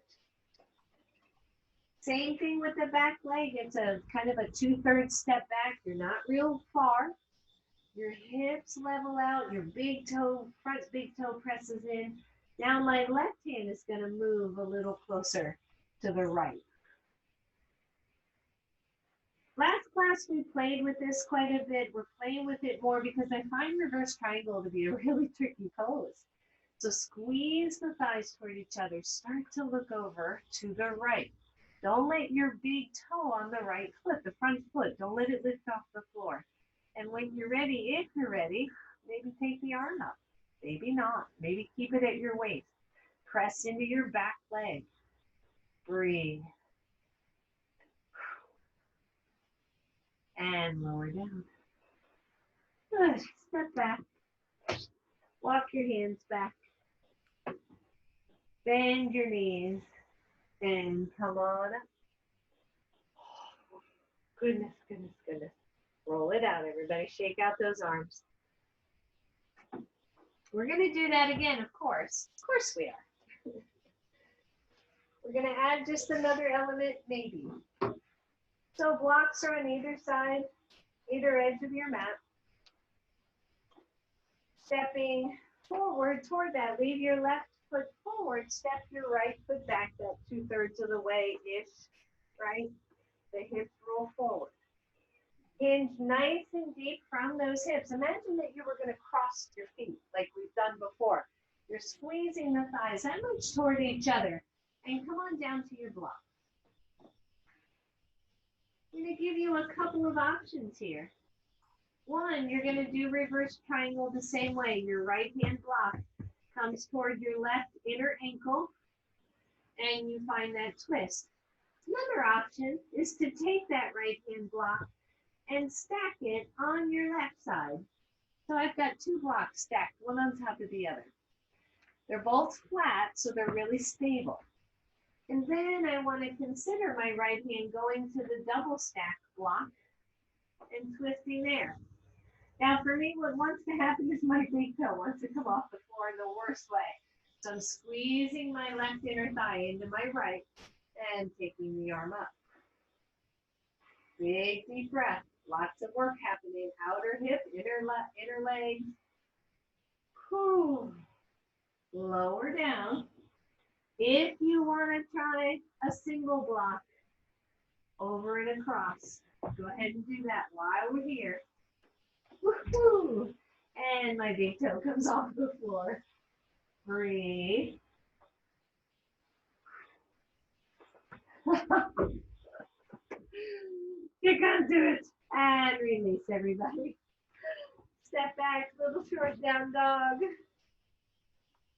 Same thing with the back leg. It's a kind of a 2/3 step back. You're not real far. Your hips level out. Your big toe, front big toe presses in. Now my left hand is going to move a little closer to the right. Last class we played with this quite a bit. We're playing with it more because I find reverse triangle to be a really tricky pose. So squeeze the thighs toward each other. Start to look over to the right. Don't let your big toe on the right foot, the front foot, don't let it lift off the floor. And when you're ready, if you're ready, maybe take the arm up. Maybe not. Maybe keep it at your waist. Press into your back leg. Breathe. And lower down. Good. Step back. Walk your hands back. Bend your knees. And come on up. Goodness, goodness, goodness. Roll it out, everybody. Shake out those arms. We're going to do that again, of course. Of course we are. We're going to add just another element, maybe. So blocks are on either side, either edge of your mat. Stepping forward toward that. Leave your left foot forward. Step your right foot back that 2/3 of the way-ish, right? The hips roll forward. Hinge nice and deep from those hips. Imagine that you were going to cross your feet like we've done before. You're squeezing the thighs that much toward each other. And come on down to your block. I'm going to give you a couple of options here. One, you're going to do reverse triangle the same way. Your right hand block comes toward your left inner ankle, and you find that twist. Another option is to take that right hand block and stack it on your left side. So I've got two blocks stacked, one on top of the other. They're both flat, so they're really stable. And then I want to consider my right hand going to the double stack block and twisting there. Now for me, what wants to happen is my big toe wants to come off the floor in the worst way. So I'm squeezing my left inner thigh into my right and taking the arm up. Big deep breath. Lots of work happening. Outer hip, inner leg. Whew. Lower down. If you want to try a single block over and across, go ahead and do that while we're here. Woohoo! And my big toe comes off the floor. Breathe. You're gonna do it. And release, everybody. Step back, little short down dog.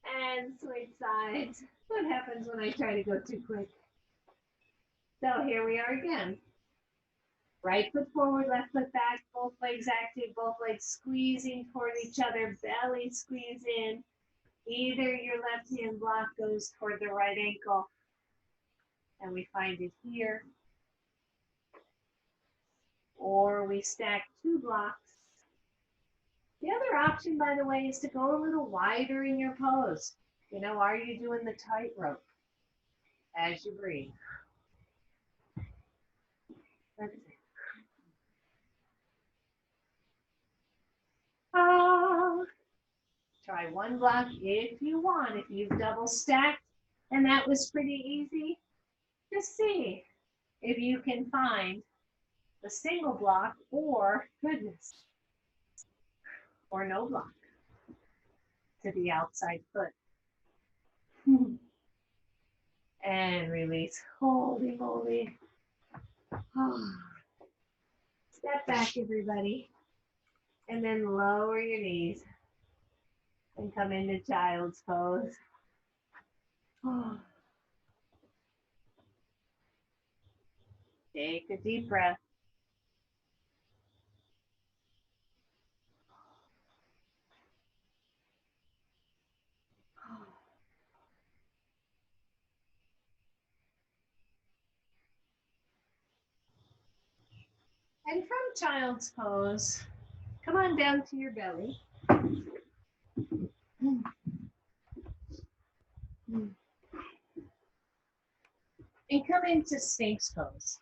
And switch sides. What happens when I try to go too quick? So here we are again. Right foot forward, left foot back, both legs active, both legs squeezing toward each other, belly squeeze in. Either your left hand block goes toward the right ankle, and we find it here, or we stack two blocks. The other option, by the way, is to go a little wider in your pose. You know, are you doing the tightrope as you breathe? That's it. Oh. Try one block if you want. If you've double stacked and that was pretty easy, just see if you can find the single block, or goodness, or no block to the outside foot. And release. Holy moly. Step back, everybody. And then lower your knees. And come into child's pose. Take a deep breath. And from child's pose, come on down to your belly. And come into Sphinx pose.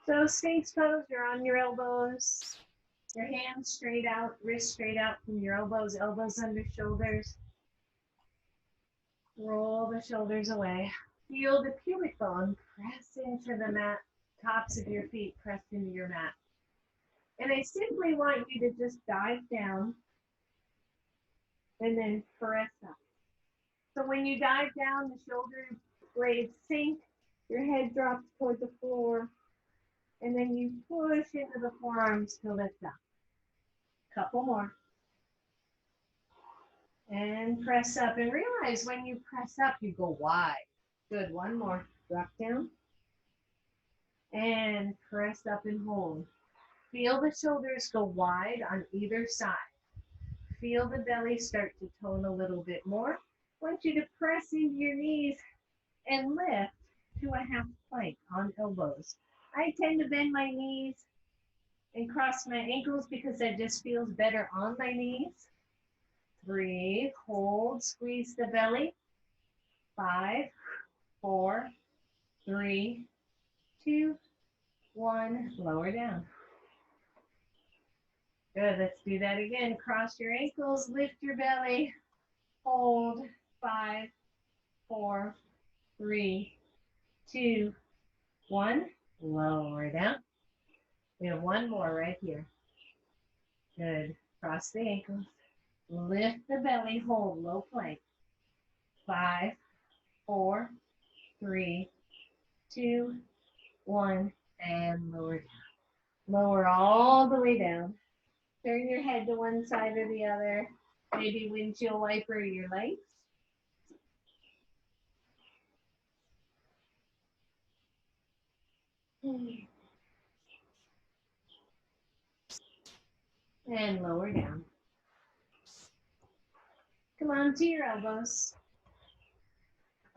So Sphinx pose, you're on your elbows, your hands straight out, wrists straight out from your elbows, elbows under shoulders. Roll the shoulders away. Feel the pubic bone press into the mat, tops of your feet press into your mat. And I simply want you to just dive down and then press up. So when you dive down, the shoulder blades sink, your head drops toward the floor, and then you push into the forearms to lift up. Couple more. And press up. And realize when you press up, you go wide. Good. One more. Drop down. And press up and hold. Feel the shoulders go wide on either side. Feel the belly start to tone a little bit more. I want you to press into your knees and lift to a half plank on elbows. I tend to bend my knees and cross my ankles because that just feels better on my knees. 3, hold, squeeze the belly. 5, 4, 3, 2, 1, lower down. Good, let's do that again. Cross your ankles, lift your belly, hold. 5, 4, 3, 2, 1, lower down. We have one more right here. Good, cross the ankles. Lift the belly, hold, low plank. 5, 4, 3, 2, 1, and lower down. Lower all the way down. Turn your head to one side or the other. Maybe windshield wiper your legs. And lower down. Come on to your elbows.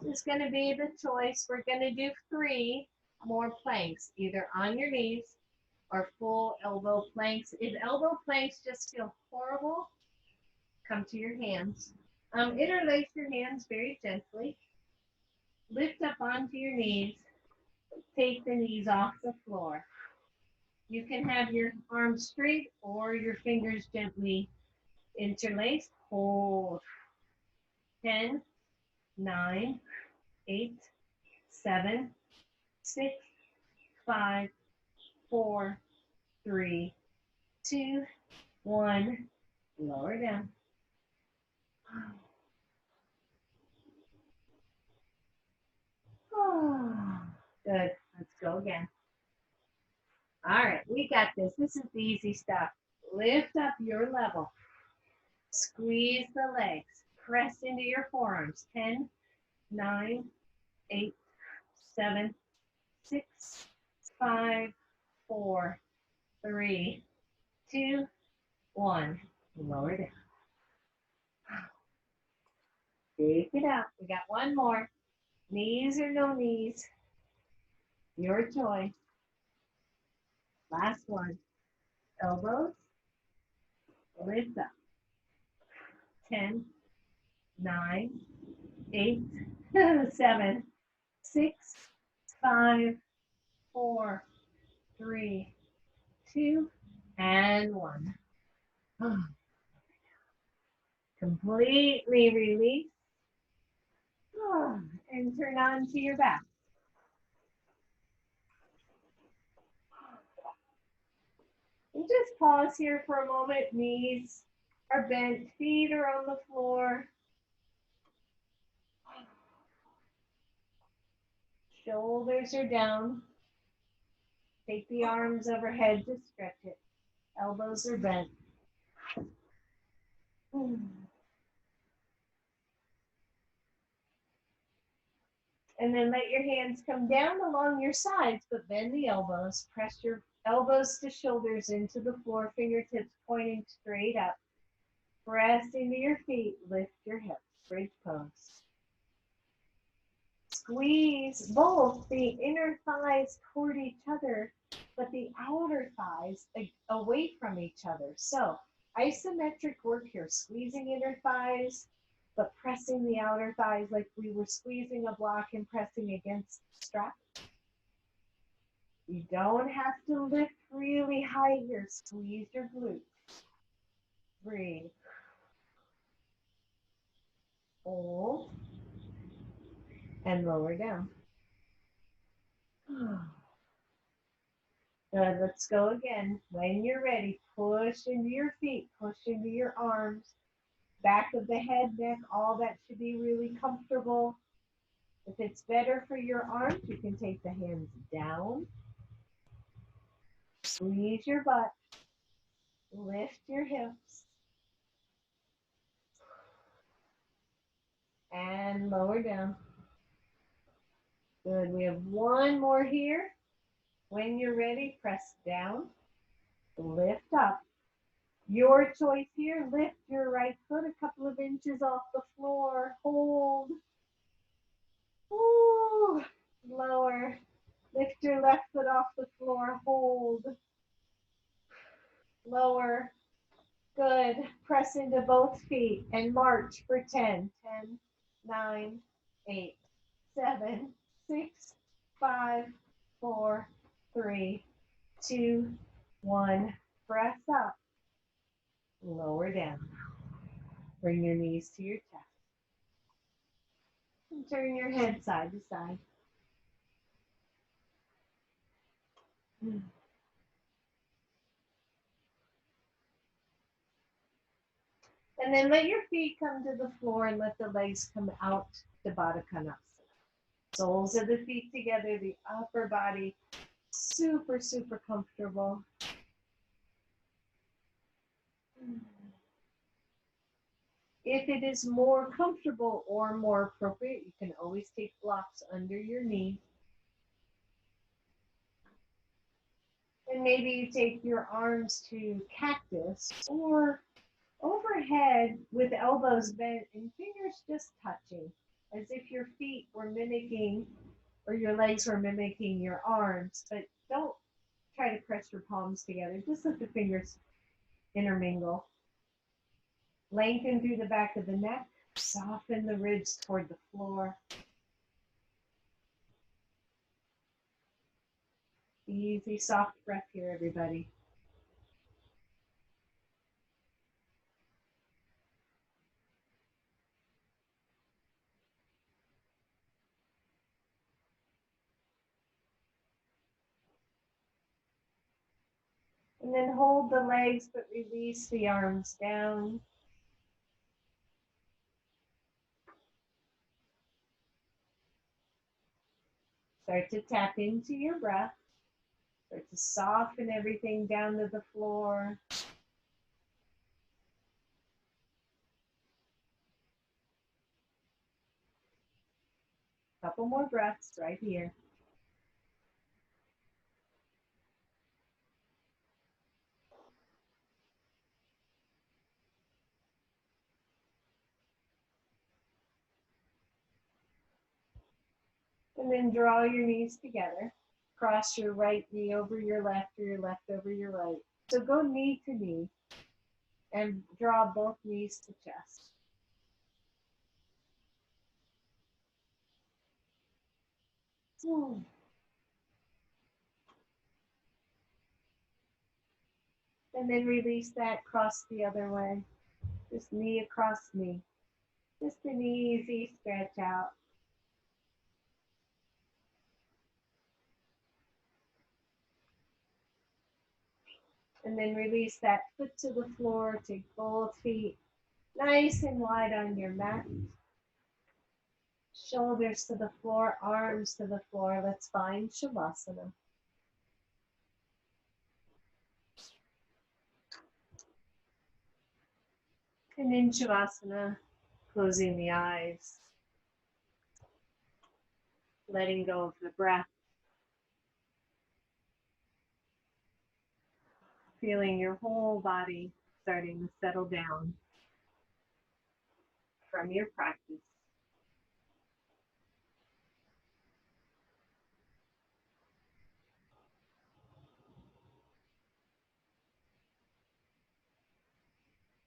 It's going to be the choice. We're going to do 3 more planks, either on your knees or full elbow planks. If elbow planks just feel horrible, come to your hands. Interlace your hands very gently. Lift up onto your knees. Take the knees off the floor. You can have your arms straight or your fingers gently interlaced. Hold. 10, 9, 8, 7, 6, 5, 4, 3, 2, 1. Lower down. Good. Let's go again. All right, we got this. This is the easy stuff. Lift up your level. Squeeze the legs. Press into your forearms. 10, 9, 8, 7, 6, 5, 4, 3, 2, 1. Lower down. Take it out. We got one more. Knees or no knees. Your choice. Last one. Elbows. Lift up. 10, 9, 8, 7, 6, 5, 4, 3, 2, and 1. Completely release. And turn on to your back. We'll just pause here for a moment. Knees are bent, feet are on the floor. Shoulders are down. Take the arms overhead to stretch it. Elbows are bent. And then let your hands come down along your sides, but bend the elbows. Press your elbows to shoulders into the floor, fingertips pointing straight up. Press into your feet, lift your hips, bridge pose. Squeeze both the inner thighs toward each other, but the outer thighs away from each other. So isometric work here, squeezing inner thighs, but pressing the outer thighs like we were squeezing a block and pressing against the strap. You don't have to lift really high here. Squeeze your glutes. Breathe. Hold. And lower down. Good, let's go again. When you're ready, push into your feet, push into your arms. Back of the head, neck, all that should be really comfortable. If it's better for your arms, you can take the hands down. Squeeze your butt. Lift your hips. And lower down. Good, we have one more here. When you're ready, press down. Lift up. Your choice here, lift your right foot a couple of inches off the floor. Hold. Ooh, lower. Lift your left foot off the floor. Hold. Lower. Good. Press into both feet and march for 10. 10, 9, 8, 7, 6, 5, 4, 3, 2, 1. Press up. Lower down. Bring your knees to your chest. And turn your head side to side. And then let your feet come to the floor and let the legs come out to Baddha Konasana. Soles of the feet together, the upper body super, super comfortable. If it is more comfortable or more appropriate, you can always take blocks under your knee. And maybe you take your arms to cactus or overhead with elbows bent and fingers just touching, as if your feet were mimicking or your legs were mimicking your arms, but don't try to press your palms together. Just let the fingers intermingle. Lengthen through the back of the neck. Soften the ribs toward the floor. Easy, soft breath here, everybody. And then hold the legs, but release the arms down. Start to tap into your breath. Start to soften everything down to the floor. Couple more breaths right here. And then draw your knees together. Cross your right knee over your left or your left over your right. So go knee to knee and draw both knees to chest. And then release that, cross the other way. Just knee across knee. Just an easy stretch out. And then release that foot to the floor. Take both feet nice and wide on your mat. Shoulders to the floor, arms to the floor. Let's find Shavasana. And in Shavasana, closing the eyes, letting go of the breath, feeling your whole body starting to settle down from your practice.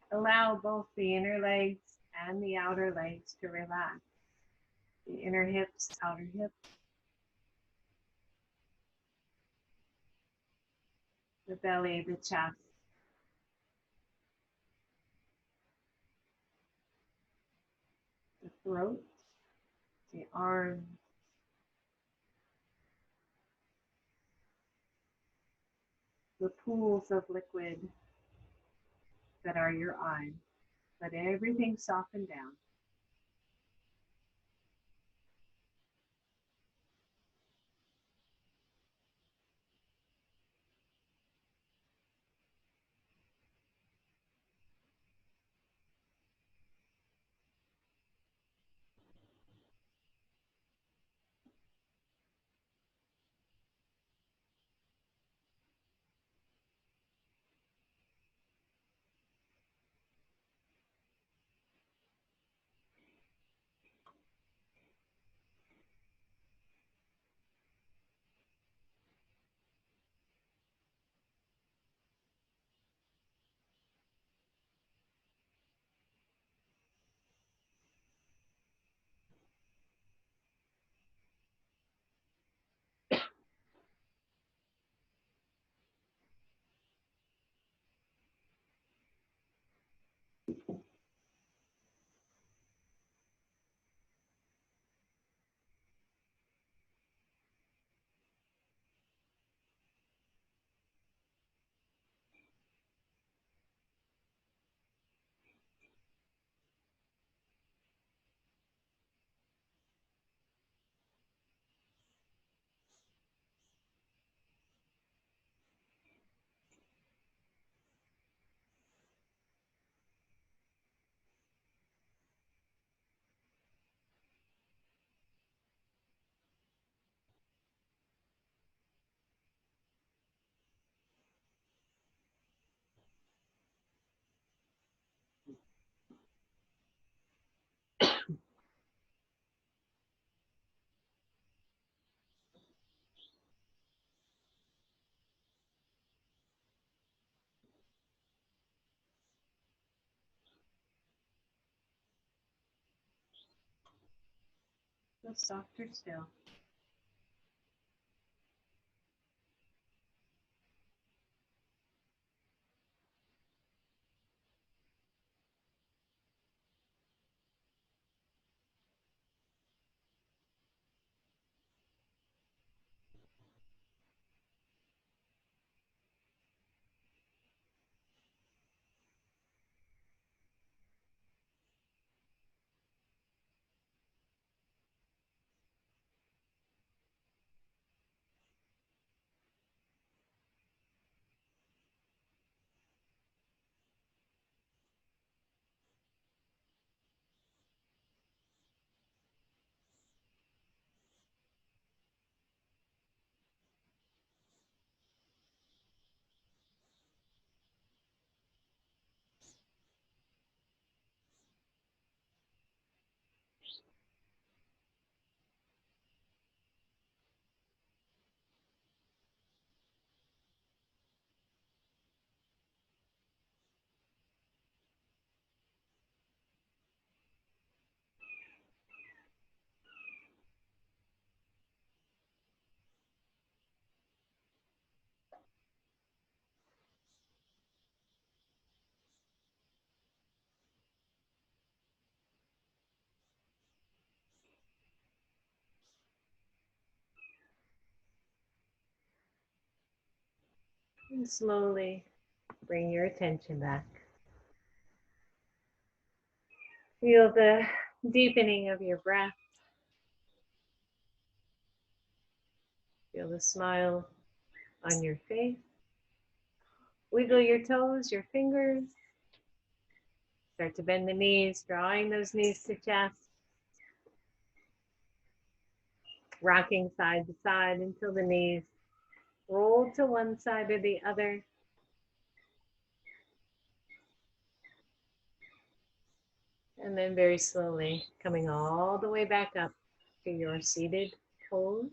Allow both the inner legs and the outer legs to relax. The inner hips, outer hips. The belly, the chest. The throat, the arms. The pools of liquid that are your eyes. Let everything soften down. Go softer still. And slowly Bring your attention back. Feel the deepening of your breath. Feel the smile on your face. Wiggle your toes, your fingers. Start to bend the knees, drawing those knees to chest. Rocking side to side until the knees roll to one side or the other. And then very slowly coming all the way back up to your seated pose.